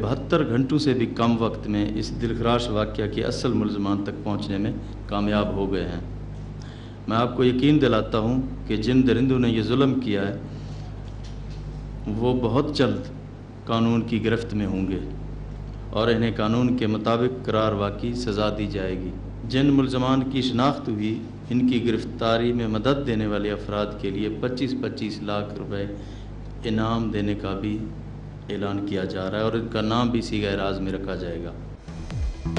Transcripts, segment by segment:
72 घंटों से भी कम वक्त में इस दिलखराश वाक़या के असल मुलज़मान तक पहुँचने में कामयाब हो गए हैं। मैं आपको यकीन दिलाता हूँ कि जिन दरिंदों ने ये जुल्म किया है वो बहुत जल्द कानून की गिरफ्त में होंगे और इन्हें कानून के मुताबिक करार वाक़ई सज़ा दी जाएगी। जिन मुलज़मान की शनाख्त हुई, इनकी गिरफ़्तारी में मदद देने वाले अफराद के लिए 25-25 लाख रुपए इनाम देने का भी ऐलान किया जा रहा है और इनका नाम भी सीगा राज में रखा जाएगा।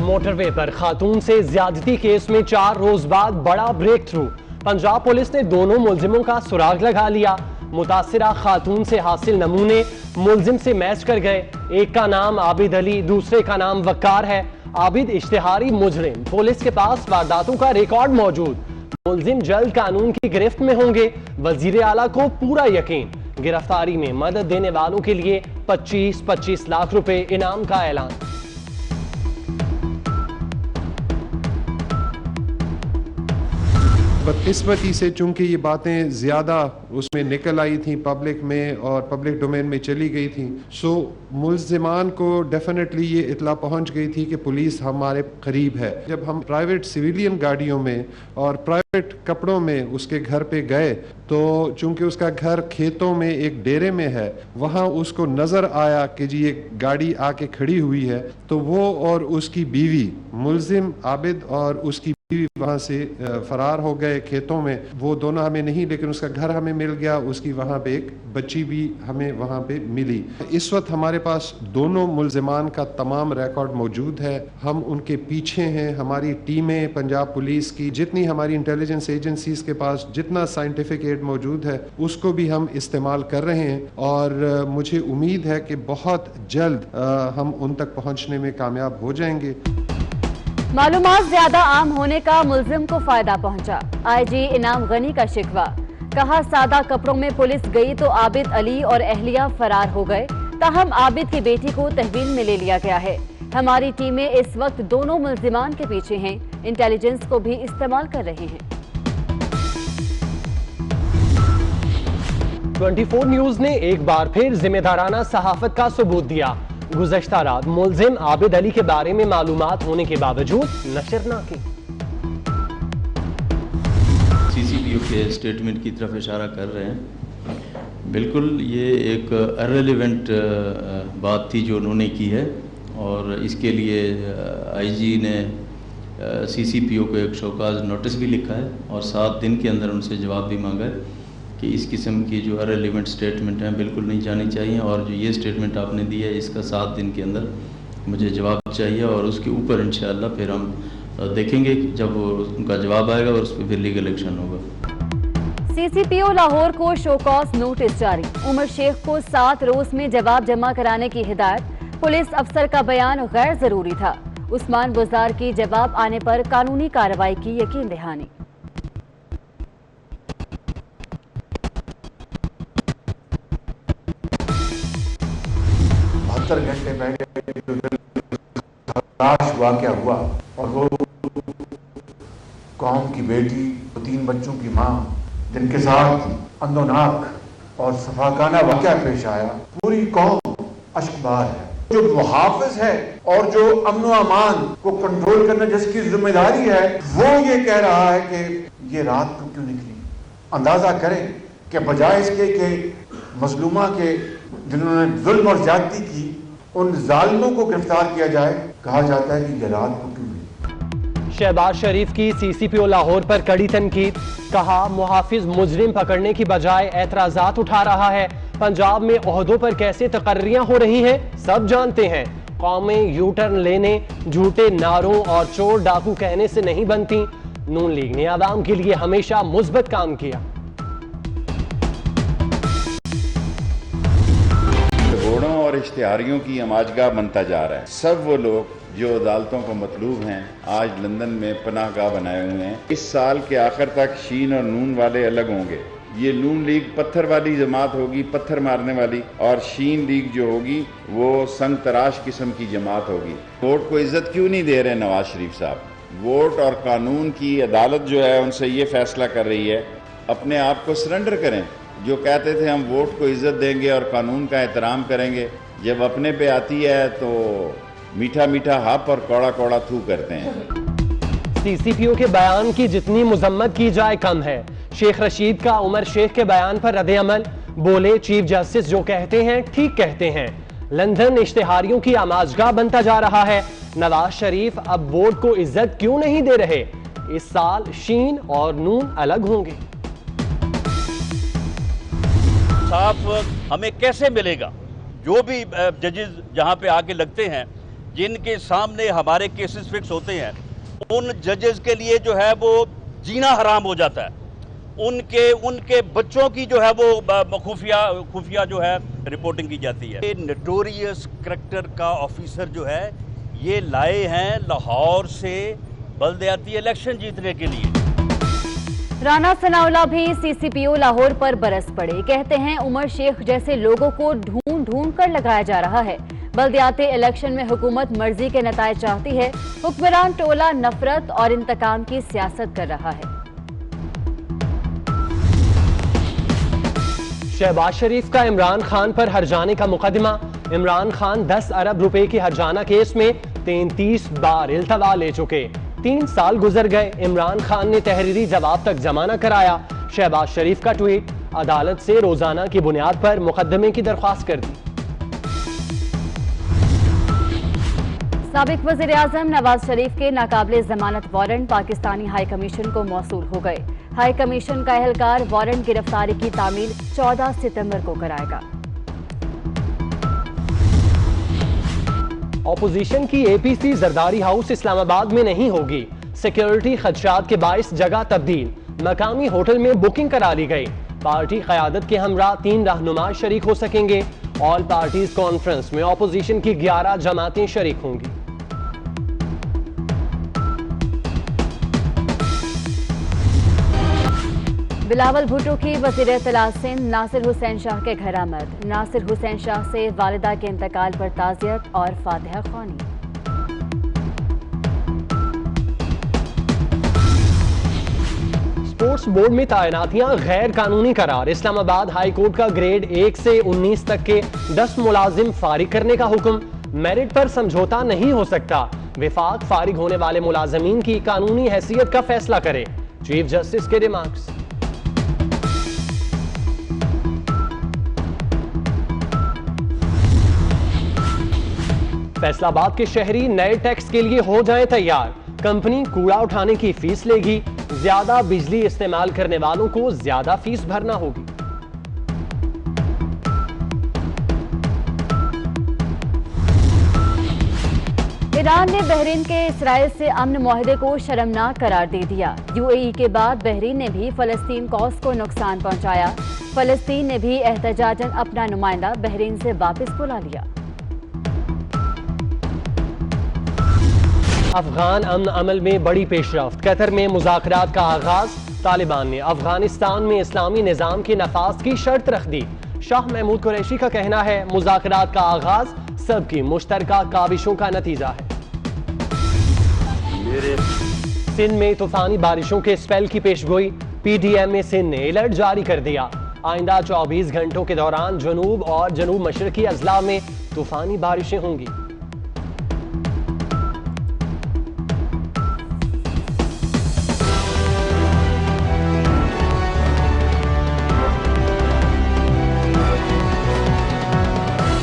मोटरवे पर खातून से ज्यादती केस में 4 रोज बाद बड़ा ब्रेक थ्रू। पंजाब पुलिस ने दोनों मुलजिमों का सुराग लगा लिया। मुतासिरा खातून से हासिल नमूने मुलजिम से मैच कर गए। एक का नाम आबिद अली, दूसरे का नाम वक्कार है। आबिद इश्तिहारी मुजरिम, पुलिस के पास वारदातों का रिकॉर्ड मौजूद। मुलजिम जल्द कानून की गिरफ्त में होंगे। वजीर आला को पूरा यकीन। गिरफ्तारी में मदद देने वालों के लिए 25-25 लाख रुपए इनाम का ऐलान। बदकिस्मती से चूंकि ये बातें ज़्यादा उसमें निकल आई थी पब्लिक में और पब्लिक डोमेन में चली गई थी, सो मुल्ज़िमान को डेफिनेटली ये इतला पहुंच गई थी कि पुलिस हमारे करीब है। जब हम प्राइवेट सिविलियन गाड़ियों में और प्राइवेट कपड़ों में उसके घर पे गए तो चूंकि उसका घर खेतों में एक डेरे में है, वहाँ उसको नज़र आया कि जी ये गाड़ी आके खड़ी हुई है, तो वो और उसकी बीवी मुल्ज़िम आबिद और उसकी बीवी वहाँ से फरार हो गए खेतों में। वो दोनों हमें नहीं, लेकिन उसका घर हमें मिल गया, उसकी वहाँ पे एक बच्ची भी हमें वहाँ पे मिली। इस वक्त हमारे पास दोनों मुल्ज़िमान का तमाम रिकॉर्ड मौजूद है। हम उनके पीछे हैं। हमारी टीमें पंजाब पुलिस की, जितनी हमारी इंटेलिजेंस एजेंसीज के पास जितना साइंटिफिक एड मौजूद है, उसको भी हम इस्तेमाल कर रहे हैं और मुझे उम्मीद है कि बहुत जल्द हम उन तक पहुँचने में कामयाब हो जाएंगे। मालूमात ज्यादा आम होने का मुल्जिम को फायदा पहुंचा। आईजी इनाम गनी का शिकवा। कहा सादा कपड़ों में पुलिस गई तो आबिद अली और अहलिया फरार हो गए। ताहम आबिद की बेटी को तहवील में ले लिया गया है। हमारी टीमें इस वक्त दोनों मुल्जिमान के पीछे हैं। इंटेलिजेंस को भी इस्तेमाल कर रहे हैं। 24 न्यूज ने एक बार फिर जिम्मेदाराना सहाफत का सबूत दिया। गुज़श्ता रात मुल्जिम आबिद अली के बारे में मालूमात होने के बावजूद नशर न की। CCPO के स्टेटमेंट की तरफ इशारा कर रहे हैं। बिल्कुल ये एक इररिलेवेंट बात थी जो उन्होंने की है और इसके लिए IG ने CCPO को एक शोकाज नोटिस भी लिखा है और 7 दिन के अंदर उनसे जवाब भी मांगा है कि इस किस्म की जो इररिलेवेंट स्टेटमेंट हैं बिल्कुल नहीं जानी चाहिए और जो ये स्टेटमेंट आपने दी है इसका 7 दिन के अंदर मुझे जवाब चाहिए और उसके ऊपर इंशाअल्लाह फिर हम देखेंगे जब उनका जवाब आएगा और उस पर फिर लीगल एक्शन होगा। CCPO लाहौर को शोकॉज नोटिस जारी। उमर शेख को 7 रोज में जवाब जमा कराने की हिदायत। पुलिस अफसर का बयान गैर जरूरी था। उस्मान गुजार की जवाब आने पर कानूनी कार्रवाई की यकीन दहानी। 72 घंटे पहले जो दिलखराश वाक़या हुआ और वो कौम की बेटी, 3 बच्चों की माँ, जिनके साथ अंदोनाक और सफाकाना वाक़या पेश आया, पूरी कौम अश्कबार है। जो मुहाफिज है और जो अमन व अमान को कंट्रोल करना जिसकी जिम्मेदारी है, वो ये कह रहा है कि ये रात को क्यों निकली। अंदाजा करें कि बजाय इसके कि मजलूमा के जिन्होंने जुल्म और ज्यादती की उन जालिमों को गिरफ्तार किया जाए, कहा जाता है कि ये रात को क्यों हुई। शहबाज शरीफ की CCPO लाहौर पर कड़ी तनकीद। कहा मुहाफिज मुजरिम पकड़ने की बजाय एतराजात उठा रहा है। पंजाब में ओहदों पर कैसे तकर्रियां हो रही हैं सब जानते हैं। कौमें यू टर्न लेने, झूठे नारों और चोर डाकू कहने से नहीं बनती। नून लीग ने आवाम के लिए हमेशा मुस्बत काम किया। घोड़ों और इश्तिहारियों की अमाजगाह बनता जा रहा है। सब वो लोग जो अदालतों को मतलूब हैं आज लंदन में पनाहगाह बनाए हुए हैं। इस साल के आखिर तक शीन और नून वाले अलग होंगे। ये नून लीग पत्थर वाली जमात होगी, पत्थर मारने वाली, और शीन लीग जो होगी वो संग तराश किस्म की जमात होगी। वोट को इज्जत क्यों नहीं दे रहे नवाज शरीफ साहब? वोट और कानून की अदालत जो है उनसे ये फैसला कर रही है, अपने आप को सरेंडर करें। जो कहते थे हम वोट को इज्जत देंगे और कानून का एहतराम करेंगे, जब अपने पे आती है तो मीठा मीठा हप और कौड़ा कौड़ा थू करते हैं। सीसीपीओ के बयान की जितनी मुजम्मत की जाए कम है। शेख रशीद का उमर शेख के बयान पर रद्द-ए-अमल, बोले चीफ जस्टिस जो कहते हैं ठीक कहते हैं। लंदन इश्तिहारियों की आमाजगाह बनता जा रहा है। नवाज शरीफ अब वोट को इज्जत क्यों नहीं दे रहे? इस साल शीन और नून अलग होंगे। साफ हमें कैसे मिलेगा? जो भी जजेस जहां पे आके लगते हैं, जिनके सामने हमारे केसेस फिक्स होते हैं, उन जजेस के लिए जो है वो जीना हराम हो जाता है। उनके बच्चों की जो है वो खुफिया जो है रिपोर्टिंग की जाती है। ये नोटोरियस करैक्टर का ऑफिसर जो है ये लाए हैं लाहौर से बल्दियाती इलेक्शन जीतने के लिए। राना सनाउल्लाह भी सीसीपीओ लाहौर पर बरस पड़े। कहते हैं उमर शेख जैसे लोगों को ढूंढ ढूंढ कर लगाया जा रहा है। बल्दियाती इलेक्शन में हुकूमत मर्जी के नतायज चाहती है। हुक्मरान टोला नफरत और इंतकाम की सियासत कर रहा है। शहबाज शरीफ का इमरान खान पर हर्जाने का मुकदमा। इमरान खान 10 अरब रुपए के हर्जाना केस में 33 बार इल्तवा ले चुके। 3 साल गुजर गए, इमरान खान ने तहरीरी जवाब तक जमा न कराया। शहबाज शरीफ का ट्वीट, अदालत से रोजाना की बुनियाद पर मुकदमे की दरख्वास्त कर दी। साबिक वज़ीर आज़म नवाज शरीफ के नाकाबिले जमानत वारंट पाकिस्तानी हाई कमीशन को मौसूल हो गए। हाई कमीशन का एहलकार वारंट गिरफ्तारी की तामील 14 सितंबर को कराएगा। ऑपोजिशन की एपीसी जरदारी हाउस इस्लामाबाद में नहीं होगी। सिक्योरिटी खदशात के बाइस जगह तब्दील, मकामी होटल में बुकिंग करा ली गई। पार्टी क़यादत के हमरा 3 रहनुमा शरीक हो सकेंगे। ऑल पार्टीज कॉन्फ्रेंस में ऑपोजिशन की 11 जमातें शरीक होंगी। बिलावल भुट्टो की वज़ीर इत्तलात सिंध नासिर हुसैन शाह के घर आमद। नासिर हुसैन शाह से वालिदा के इंतकाल पर ताज़ियत और फातिहा ख्वानी। स्पोर्ट्स बोर्ड में तैनातियां गैर कानूनी करार। इस्लामाबाद हाई कोर्ट का ग्रेड 1 से 19 तक के 10 मुलाजिम फारिग करने का हुक्म। मेरिट पर समझौता नहीं हो सकता। विफाक फारिग होने वाले मुलाजमीन की कानूनी हैसियत का फैसला करे। चीफ जस्टिस के रिमार्क्स। फैसलाबाद के शहरी नए टैक्स के लिए हो जाएं तैयार। कंपनी कूड़ा उठाने की फीस लेगी। ज्यादा बिजली इस्तेमाल करने वालों को ज्यादा फीस भरना होगी। ईरान ने बहरीन के इसराइल से अमन मुआहदे को शर्मनाक करार दे दिया। यूएई के बाद बहरीन ने भी फलस्तीन कौस को नुकसान पहुंचाया। फलस्तीन ने भी एहतजाजन अपना नुमाइंदा बहरीन से वापस बुला लिया। अफगान अमन अमल में बड़ी पेशरफ्त। कतर में मुज़ाकरात का आगाज। तालिबान ने अफगानिस्तान में इस्लामी निज़ाम के नफाज की शर्त रख दी। शाह महमूद कुरैशी का कहना है मुज़ाकरात का आगाज सबकी मुश्तरका काविशों का नतीजा है। सिंध में तूफानी बारिशों के स्पेल की पेशगोई। पीडीएम में सिंध ने अलर्ट जारी कर दिया। आइंदा 24 घंटों के दौरान जनूब और जनूब मशरकी अजला में तूफानी बारिशें होंगी।